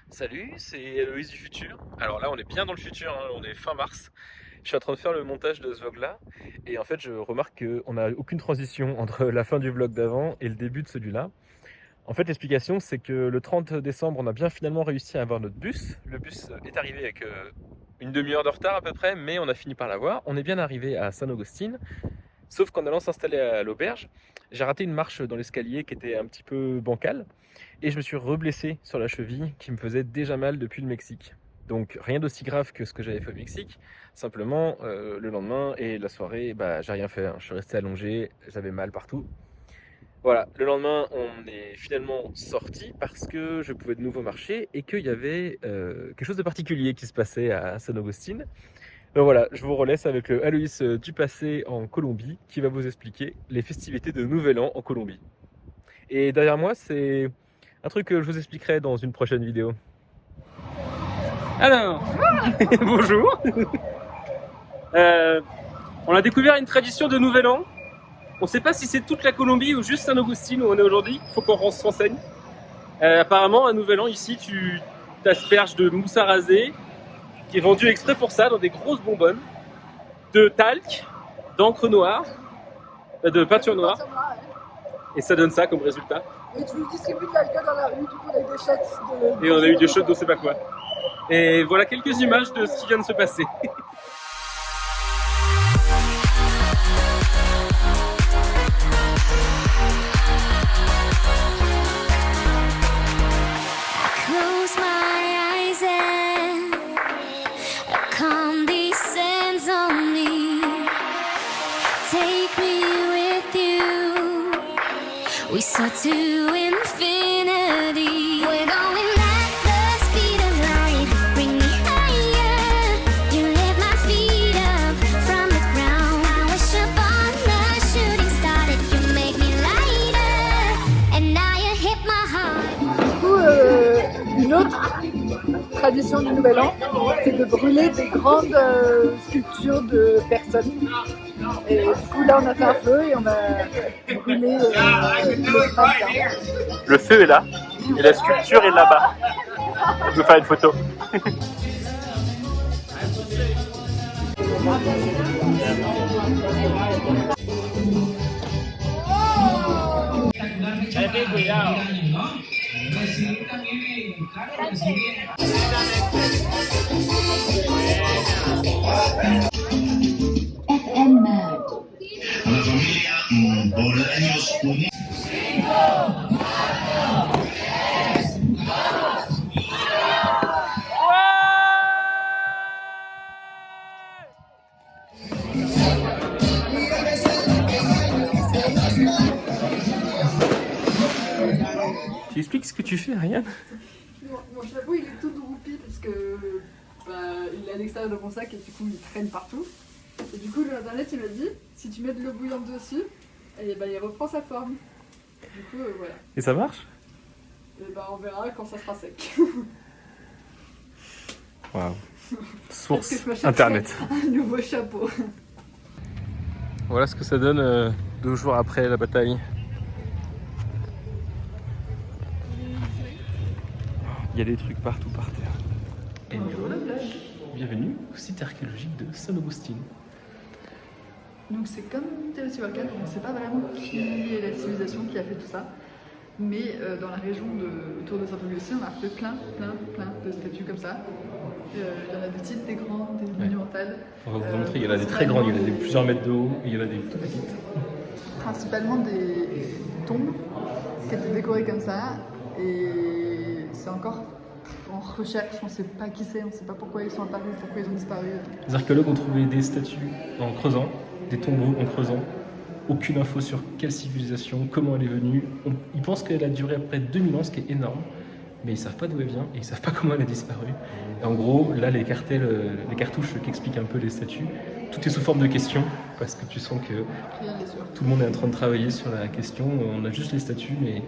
Salut, c'est Héloïse du futur. Alors là, on est bien dans le futur, hein, on est fin mars. Je suis en train de faire le montage de ce vlog-là et en fait, je remarque qu'on n'a aucune transition entre la fin du vlog d'avant et le début de celui-là. En fait, l'explication, c'est que le 30 décembre, on a bien finalement réussi à avoir notre bus. Le bus est arrivé avec une demi-heure de retard à peu près, mais on a fini par l'avoir. On est bien arrivé à Saint-Augustin. Sauf qu'en allant s'installer à l'auberge, j'ai raté une marche dans l'escalier qui était un petit peu bancale et je me suis reblessé sur la cheville qui me faisait déjà mal depuis le Mexique. Donc rien d'aussi grave que ce que j'avais fait au Mexique, simplement le lendemain et la soirée, bah, j'ai rien fait, hein. Je suis resté allongé, j'avais mal partout. Voilà, le lendemain on est finalement sorti parce que je pouvais de nouveau marcher et qu'il y avait quelque chose de particulier qui se passait à San Agustin. Donc voilà, je vous relaisse avec le Aloïs du passé en Colombie qui va vous expliquer les festivités de Nouvel An en Colombie. Et derrière moi, c'est un truc que je vous expliquerai dans une prochaine vidéo. Alors, bonjour. Euh, on a découvert une tradition de Nouvel An. On ne sait pas si c'est toute la Colombie ou juste Saint-Augustin où on est aujourd'hui. Il faut qu'on se renseigne. Apparemment, un Nouvel An ici, tu t'asperges de mousse à raser qui est vendue exprès pour ça dans des grosses bonbonnes, de talc, d'encre noire, de peinture noire. Et ça donne ça comme résultat. Et tu distribues de l'alcool dans la rue, du coup, avec des shots. Et on a eu des shots d'on sait pas quoi. Et voilà quelques images de ce qui vient de se passer. We soar to infinity. We're going at the speed of light. Bring me higher. You lift my feet up from the ground. I wish upon the shooting star that you make me lighter. And now you hit my heart. Du coup, une autre tradition du Nouvel An, c'est de brûler des grandes sculptures de personnes. Et du coup, là, on a fait un feu et on a brûlé le mannequin. Le feu est là, et la sculpture est là-bas. Je vais faire une photo. Tu expliques ce que tu fais, Ariane? Mon chapeau, il est tout droupi parce que il est à l'extérieur de mon sac et du coup, il traîne partout. Et du coup, l'internet, il m'a dit, si tu mets de l'eau bouillante dessus, et il reprend sa forme. Du coup, voilà. Et ça marche? Et on verra quand ça sera sec. Waouh. Source Est-ce que je m'achèterai internet. un nouveau chapeau? Voilà ce que ça donne 2 jours après la bataille. Il y a des trucs partout par terre. Bonjour la plage. Bienvenue au site archéologique de Saint-Augustin. Donc c'est comme Teotihuacan, on ne sait pas vraiment qui est la civilisation qui a fait tout ça. Mais dans la région autour de Saint-Augustin, on a fait plein de statues comme ça. Il y en a des petites, des grandes, des monumentales. On va vous montrer, il y en a des très grandes, il y en a des plusieurs mètres de haut, et il y en a des tout petites. Principalement des tombes qui étaient décorées comme ça. Et c'est encore en recherche, on ne sait pas qui c'est, on ne sait pas pourquoi ils sont apparus, pourquoi ils ont disparu. Les archéologues ont trouvé des statues en creusant, des tombeaux en creusant. Aucune info sur quelle civilisation, comment elle est venue. Ils pensent qu'elle a duré à près de 2000 ans, ce qui est énorme. Mais ils ne savent pas d'où elle vient et ils ne savent pas comment elle a disparu. Et en gros, là, les cartouches qui expliquent un peu les statues, tout est sous forme de questions, parce que tu sens que tout le monde est en train de travailler sur la question. On a juste les statues, mais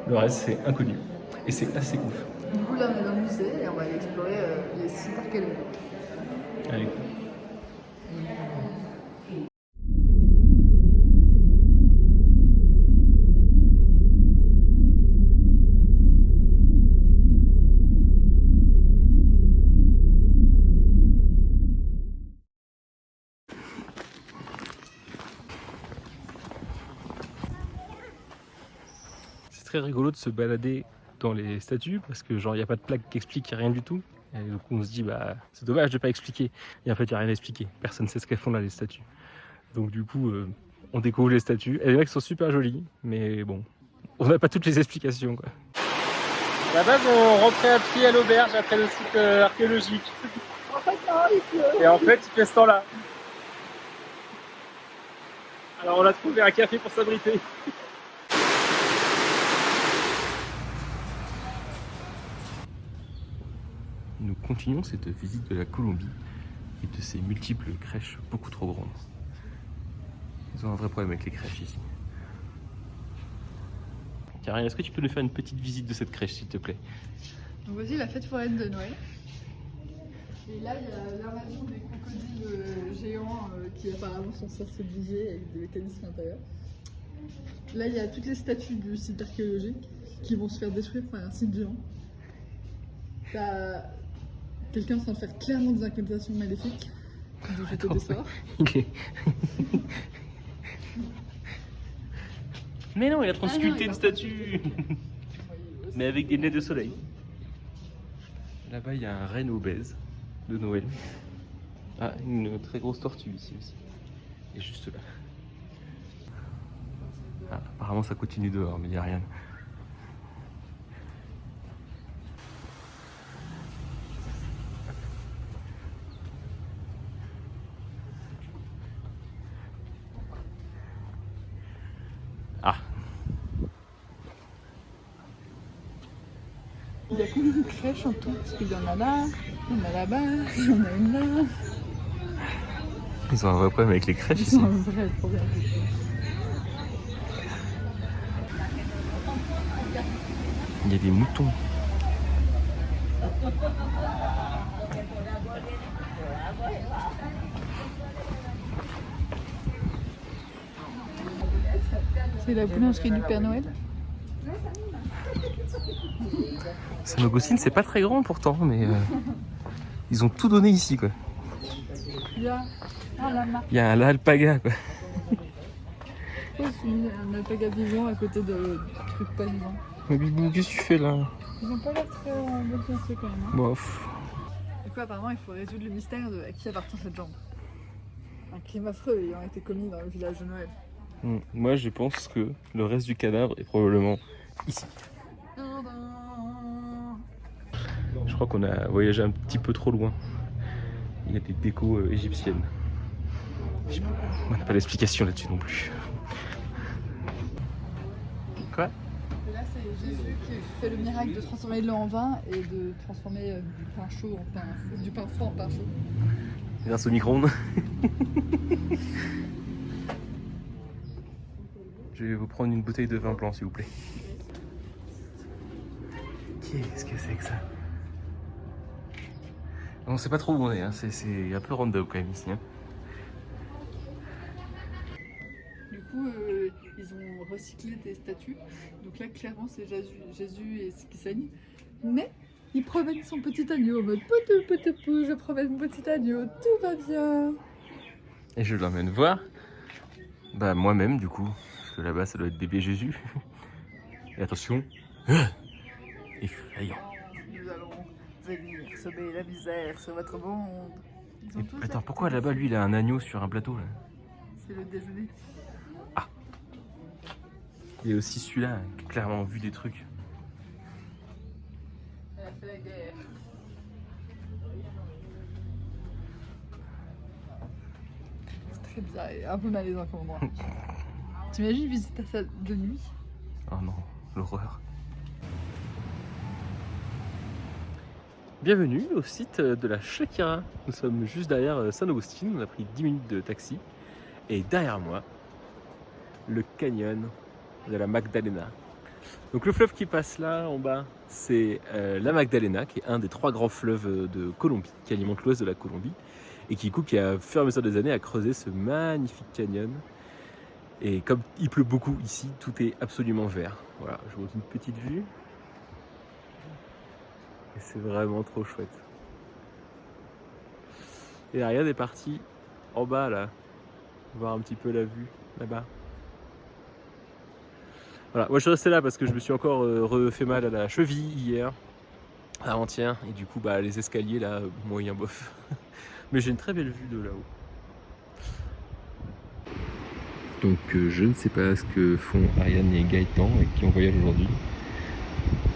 le reste, c'est inconnu. Et c'est assez ouf. Du coup, là, on est dans le musée et on va aller explorer les sites archéologiques. Allez. très rigolo de se balader dans les statues parce que genre il n'y a pas de plaque qui explique, il n'y a rien du tout. Et du coup on se dit bah c'est dommage de pas expliquer. Et en fait il n'y a rien à expliquer. Personne ne sait ce qu'elles font là les statues. Donc du coup on découvre les statues. Et les mecs sont super jolis, mais bon, on n'a pas toutes les explications quoi. À la base on rentrait à pied à l'auberge après le site archéologique. En fait, non, il pleut. Et en fait il fait ce temps-là. Alors on a trouvé un café pour s'abriter. Nous continuons cette visite de la Colombie et de ses multiples crèches beaucoup trop grandes. Ils ont un vrai problème avec les crèches ici. Karine, est-ce que tu peux nous faire une petite visite de cette crèche s'il te plaît? Donc voici la fête foraine de Noël. Et là, il y a l'invasion des crocodiles géants qui apparemment sont sensibilisés avec des mécanismes intérieurs. Là, il y a toutes les statues du site archéologique qui vont se faire détruire par un site géant. T'as quelqu'un en train de faire clairement des incantations maléfiques, de jeter des sorts. Mais non, il est en train de Ah non, sculpter il une a- statue. Mais avec des nez de soleil. Là-bas, il y a un renne obèse de Noël. Ah, une très grosse tortue ici aussi. Et juste là. Ah, apparemment, ça continue dehors, mais il n'y a rien. Ah, Il y a combien de crèches en tout? Parce qu'il y en a là, il y en a là-bas, il y en a une là. ils ont un vrai problème avec les crèches Ils ici. ont un vrai problème. Il y a des moutons. C'est la boulangerie du Père Noël. Samogostine, c'est pas très grand pourtant, mais ils ont tout donné ici quoi. Il y a un lama. Il y a un alpaga quoi. Un alpaga vivant à côté de trucs pas vivants. Mais Bibou, qu'est-ce que tu fais là? Ils ont pas l'air très en bonne santé quand même. Hein. Bof. Du coup, apparemment, il faut résoudre le mystère de à qui appartient cette jambe. Un crime affreux ayant été commis dans le village de Noël. Moi je pense que le reste du cadavre est probablement ici. Je crois qu'on a voyagé un petit peu trop loin. Il y a des décos égyptiennes. On n'a pas d'explication là-dessus non plus. Quoi? Et là, c'est Jésus qui fait le miracle de transformer de l'eau en vin et de transformer du pain chaud en pain, du pain froid en pain chaud. Grâce au micro-ondes. Je vais vous prendre une bouteille de vin blanc s'il vous plaît. Qu'est-ce que c'est que ça? On sait pas trop où on est, hein. C'est un peu random quand même ici. Hein. Du coup, ils ont recyclé des statues. Donc là, clairement, c'est Jésus et ce qui saigne. Mais il promène son petit agneau en mode poutou, je promène mon petit agneau, tout va bien. Et je l'emmène voir. Bah moi-même du coup. Parce que là-bas ça doit être bébé Jésus. Et attention. Effrayant. Nous allons venir semer la misère sur votre monde. Ils ont tous Attends, accepté. pourquoi là-bas lui il a un agneau sur un plateau là? C'est le déjeuner. Il y a aussi celui-là qui a clairement vu des trucs. Elle a fait la guerre. C'est très bizarre et un peu malaisant comme endroit. T'imagines visiter ça de nuit? Oh non, l'horreur. Bienvenue au site de la Shakira. Nous sommes juste derrière San Agustín, on a pris 10 minutes de taxi. Et derrière moi, le canyon de la Magdalena. Donc le fleuve qui passe là en bas, c'est la Magdalena, qui est un des 3 grands fleuves de Colombie, qui alimente l'ouest de la Colombie, et qui, qui a, au fur et à mesure des années, a creusé ce magnifique canyon. Et comme il pleut beaucoup ici, tout est absolument vert. Voilà, je vous montre une petite vue. Et c'est vraiment trop chouette. Et Ariane est partie en bas là, voir un petit peu la vue là-bas. Voilà, moi je suis resté là parce que je me suis encore refait mal à la cheville hier, avant-hier, et du coup bah les escaliers là, moyen bof. Mais j'ai une très belle vue de là-haut. Donc je ne sais pas ce que font Ariane et Gaëtan avec qui on voyage aujourd'hui.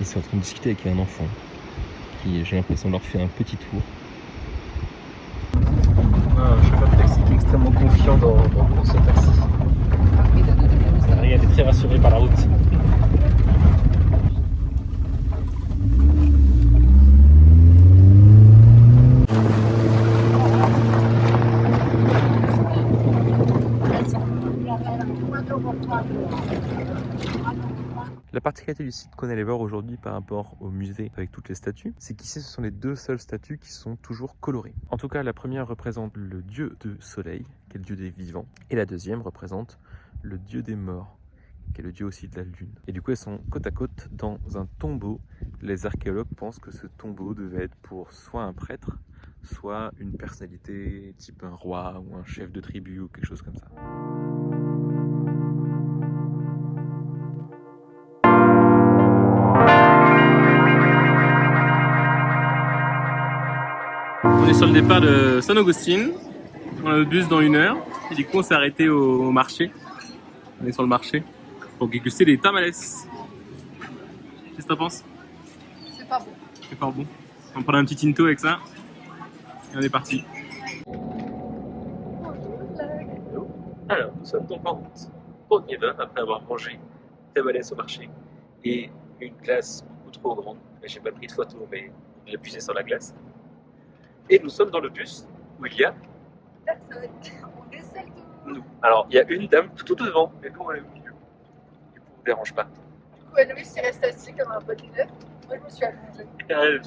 Ils sont en train de discuter avec un enfant qui, j'ai l'impression, leur fait un petit tour. On a un chauffeur de taxi qui est extrêmement confiant dans ce taxi. Ariane est très rassurée par la route. La particularité du site qu'on allait voir aujourd'hui par rapport au musée avec toutes les statues, c'est qu'ici ce sont les deux seules statues qui sont toujours colorées. En tout cas, la première représente le dieu du soleil, qui est le dieu des vivants, et la deuxième représente le dieu des morts, qui est le dieu aussi de la lune. Et du coup, elles sont côte à côte dans un tombeau. Les archéologues pensent que ce tombeau devait être pour soit un prêtre, soit une personnalité type un roi ou un chef de tribu ou quelque chose comme ça. On est sur le départ de San Agustín. On a le bus dans 1 heure. Et du coup, on s'est arrêté au marché. On est sur le marché pour déguster les tamales. Qu'est-ce que t'en penses? C'est pas bon. C'est pas bon. On prend un petit tinto avec ça. Et on est parti. Alors, nous sommes donc en route pour Nieva après avoir mangé tamales au marché et une glace beaucoup trop grande. J'ai pas pris de photo, mais on l'a puisé sur la glace. Et nous sommes dans le bus où il y a Personne. On essaie de... nous. Alors, il y a une dame tout devant, mais nous on est au milieu. Du coup, on ne dérange pas. Du coup, Louis il reste assis comme un petit neuf. Moi, je me suis allongée.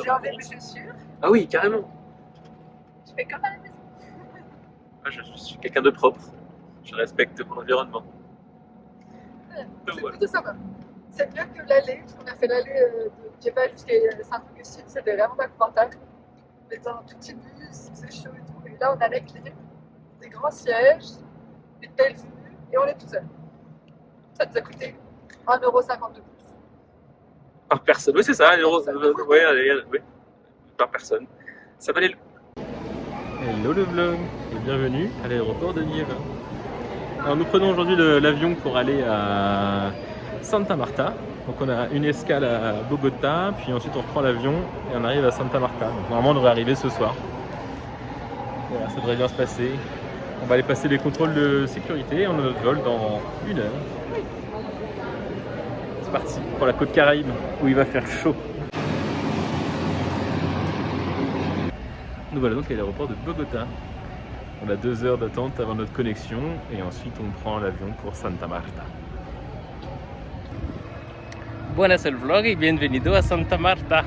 J'ai enlevé mes chaussures. Ah oui, carrément. Je fais comme à la maison. Moi, je suis quelqu'un de propre. Je respecte mon environnement. C'est Voilà. plutôt sympa. C'est mieux que l'allée, parce qu'on a fait l'allée de Nieva jusqu'à Saint-Augustine. C'était vraiment pas confortable. On était dans un tout petit bus, c'est chaud et tout. Et là, on a la clé, des grands sièges, une belle vue, et on est tout seul. Ça nous a coûté 1,50€ de plus. Par personne, oui c'est ça, ouais, oui, par personne. Ça valait le coup. Hello le vlog, et bienvenue à l'aéroport de Nieva. Alors nous prenons aujourd'hui l'avion pour aller à Santa Marta. Donc on a une escale à Bogota, puis ensuite on reprend l'avion et on arrive à Santa Marta. Donc normalement on devrait arriver ce soir. Voilà, ça devrait bien se passer. On va aller passer les contrôles de sécurité. On a notre vol dans 1 heure. C'est parti pour la côte Caraïbe où il va faire chaud. Nous voilà donc à l'aéroport de Bogota. On a 2 heures d'attente avant notre connexion et ensuite on prend l'avion pour Santa Marta. Buenas el vlog et bienvenido a Santa Marta.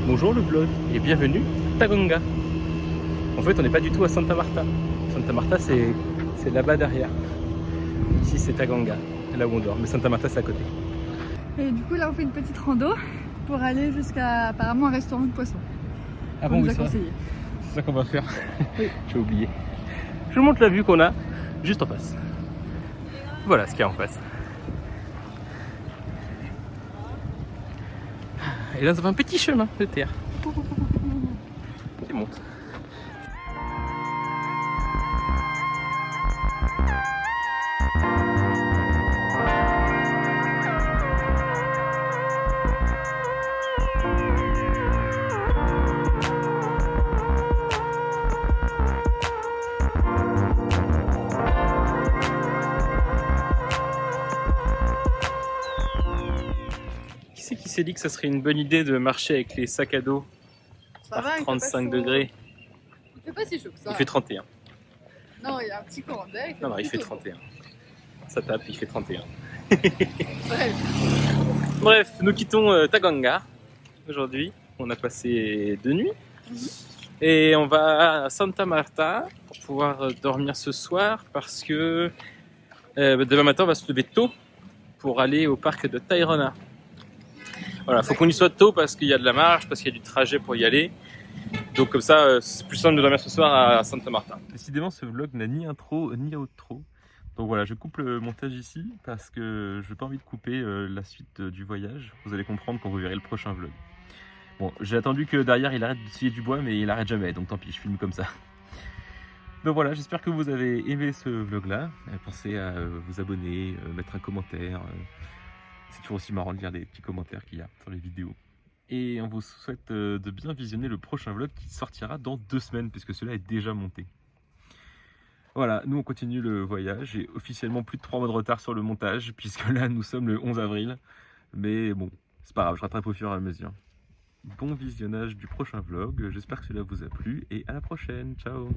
Bonjour le vlog et bienvenue à Tagonga. En fait on n'est pas du tout à Santa Marta. Santa Marta c'est là-bas derrière. Ici c'est Tagonga, c'est là où on dort, mais Santa Marta c'est à côté. Et du coup, là, on fait une petite rando pour aller jusqu'à apparemment un restaurant de poissons. Ah On bon, nous oui, a c'est vrai. conseillé. C'est ça qu'on va faire. Oui. J'ai oublié. Je vous montre la vue qu'on a juste en face. Voilà ce qu'il y a en face. Et là, ça fait un petit chemin de terre qui monte. Qui s'est dit que ça serait une bonne idée de marcher avec les sacs à dos Ça par va, il fait pas 35 chaud. degrés? Il fait pas si chaud que ça. Il fait 31. Non, il y a un petit courant d'air. Non, il fait 31. Ça tape, il fait 31. Ouais. Bref, nous quittons Tagonga aujourd'hui. On a passé 2 nuits. Et on va à Santa Marta pour pouvoir dormir ce soir parce que demain matin on va se lever tôt pour aller au parc de Tayrona. Voilà, faut qu'on y soit tôt parce qu'il y a de la marche, parce qu'il y a du trajet pour y aller. Donc comme ça, c'est plus simple de dormir ce soir à Santa Marta. Décidément, ce vlog n'a ni intro ni outro. Donc voilà, je coupe le montage ici parce que je n'ai pas envie de couper la suite du voyage. Vous allez comprendre quand vous verrez le prochain vlog. Bon, j'ai attendu que derrière il arrête de scier du bois, mais il arrête jamais, donc tant pis, je filme comme ça. Donc voilà, j'espère que vous avez aimé ce vlog-là. Pensez à vous abonner, mettre un commentaire. C'est toujours aussi marrant de lire les petits commentaires qu'il y a sur les vidéos. Et on vous souhaite de bien visionner le prochain vlog qui sortira dans 2 semaines, puisque cela est déjà monté. Voilà, nous on continue le voyage. J'ai officiellement plus de 3 mois de retard sur le montage, puisque là nous sommes le 11 avril. Mais bon, c'est pas grave, je rattrape au fur et à mesure. Bon visionnage du prochain vlog, j'espère que cela vous a plu et à la prochaine, ciao!